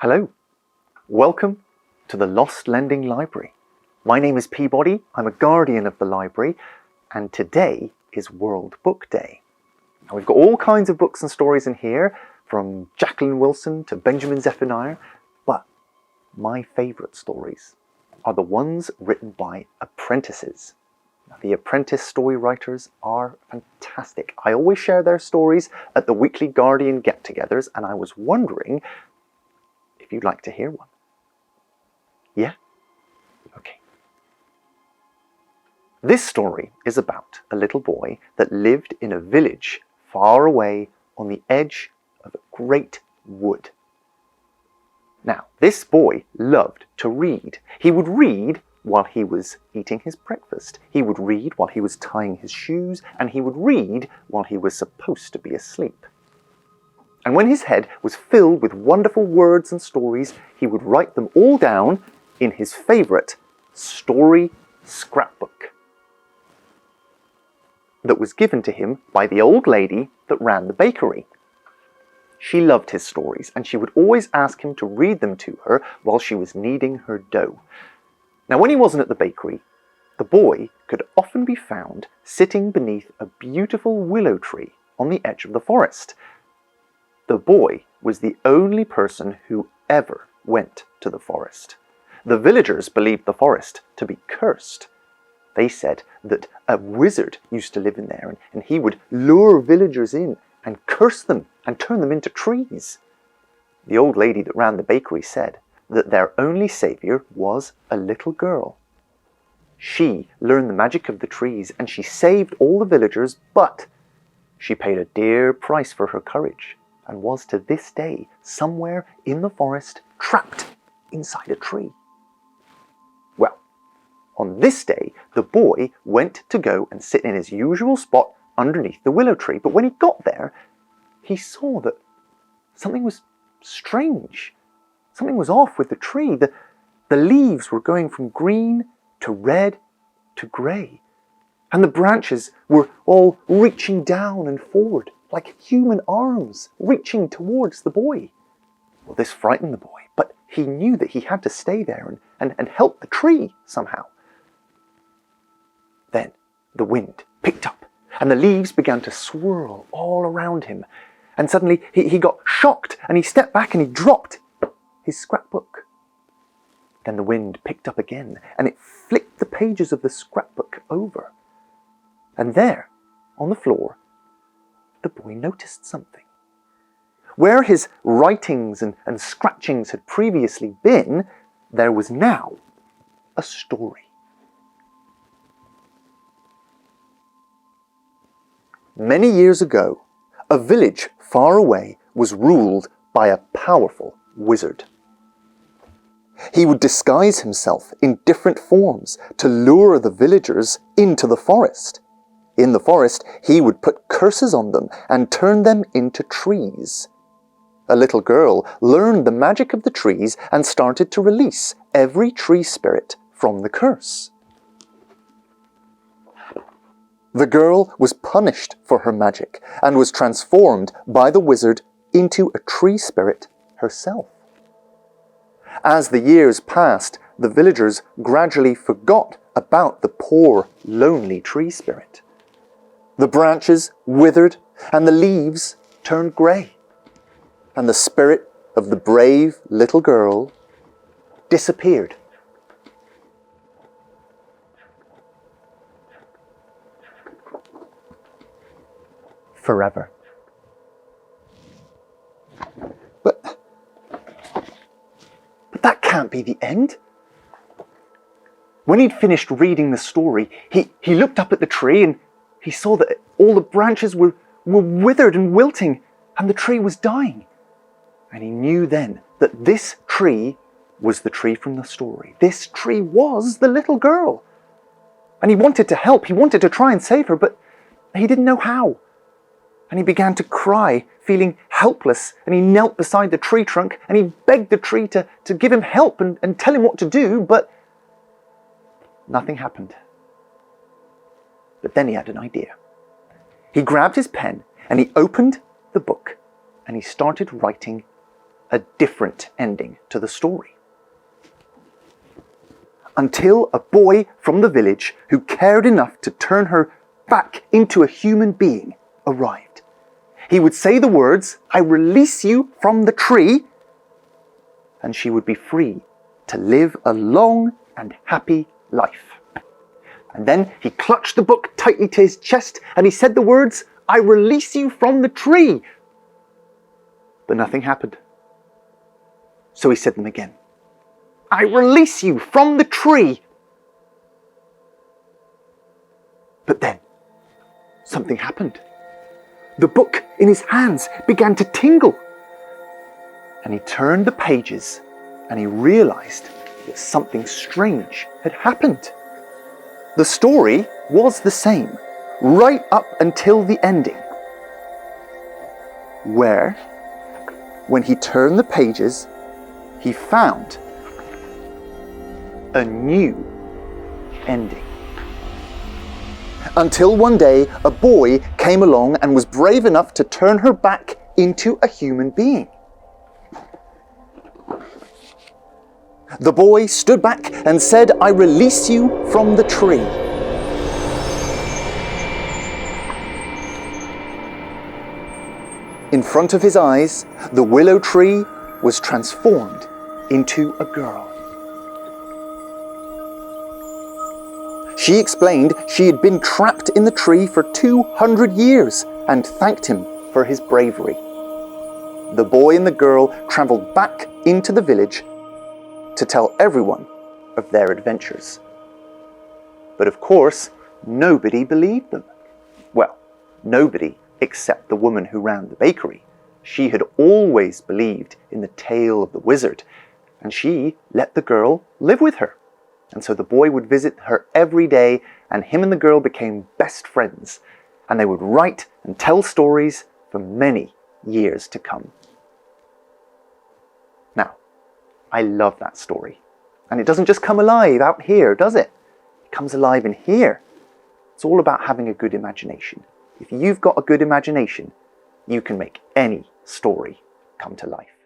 Hello, welcome to the Lost Lending Library. My name is Peabody, I'm a guardian of the library, and today is World Book Day. Now, we've got all kinds of books and stories in here, from Jacqueline Wilson to Benjamin Zephaniah, but my favourite stories are the ones written by apprentices. Now, the apprentice story writers are fantastic. I always share their stories at the weekly Guardian get-togethers, and I was wondering if you'd like to hear one. Yeah? Okay. This story is about a little boy that lived in a village far away on the edge of a great wood. Now, this boy loved to read. He would read while he was eating his breakfast. He would read while he was tying his shoes, and he would read while he was supposed to be asleep. And when his head was filled with wonderful words and stories, he would write them all down in his favourite story scrapbook that was given to him by the old lady that ran the bakery. She loved his stories, and she would always ask him to read them to her while she was kneading her dough. Now, when he wasn't at the bakery, the boy could often be found sitting beneath a beautiful willow tree on the edge of the forest. The boy was the only person who ever went to the forest. The villagers believed the forest to be cursed. They said that a wizard used to live in there, and he would lure villagers in and curse them and turn them into trees. The old lady that ran the bakery said that their only saviour was a little girl. She learned the magic of the trees, and she saved all the villagers, but she paid a dear price for her courage, and was to this day somewhere in the forest, trapped inside a tree. Well, on this day, the boy went to go and sit in his usual spot underneath the willow tree, but when he got there, he saw that something was strange. Something was off with the tree. The leaves were going from green to red to grey, and the branches were all reaching down and forward, like human arms reaching towards the boy. Well, this frightened the boy, but he knew that he had to stay there and help the tree somehow. Then the wind picked up, and the leaves began to swirl all around him. And suddenly he got shocked, and he stepped back and he dropped his scrapbook. Then the wind picked up again, and it flicked the pages of the scrapbook over. And there, on the floor, the boy noticed something. Where his writings and scratchings had previously been, there was now a story. Many years ago, a village far away was ruled by a powerful wizard. He would disguise himself in different forms to lure the villagers into the forest. In the forest, he would put curses on them and turn them into trees. A little girl learned the magic of the trees and started to release every tree spirit from the curse. The girl was punished for her magic and was transformed by the wizard into a tree spirit herself. As the years passed, the villagers gradually forgot about the poor, lonely tree spirit. The branches withered, and the leaves turned grey, and the spirit of the brave little girl disappeared. Forever. But that can't be the end. When he'd finished reading the story, he looked up at the tree and he saw that all the branches were withered and wilting, and the tree was dying. And he knew then that this tree was the tree from the story. This tree was the little girl. And he wanted to help. He wanted to try and save her, but he didn't know how. And he began to cry, feeling helpless, and he knelt beside the tree trunk and he begged the tree to give him help and tell him what to do, but nothing happened. But then he had an idea. He grabbed his pen and he opened the book and he started writing a different ending to the story. Until a boy from the village who cared enough to turn her back into a human being arrived. He would say the words, "I release you from the tree," and she would be free to live a long and happy life. And then he clutched the book tightly to his chest and he said the words, "I release you from the tree." But nothing happened. So he said them again. "I release you from the tree." But then something happened. The book in his hands began to tingle. And he turned the pages and he realized that something strange had happened. The story was the same, right up until the ending, where, when he turned the pages, he found a new ending. Until one day, a boy came along and was brave enough to turn her back into a human being. The boy stood back and said, "I release you from the tree." In front of his eyes, the willow tree was transformed into a girl. She explained she had been trapped in the tree for 200 years and thanked him for his bravery. The boy and the girl travelled back into the village to tell everyone of their adventures. But of course, nobody believed them. Well, nobody except the woman who ran the bakery. She had always believed in the tale of the wizard, and she let the girl live with her. And so the boy would visit her every day, and him and the girl became best friends, and they would write and tell stories for many years to come. Now, I love that story. And it doesn't just come alive out here, does it? It comes alive in here. It's all about having a good imagination. If you've got a good imagination, you can make any story come to life.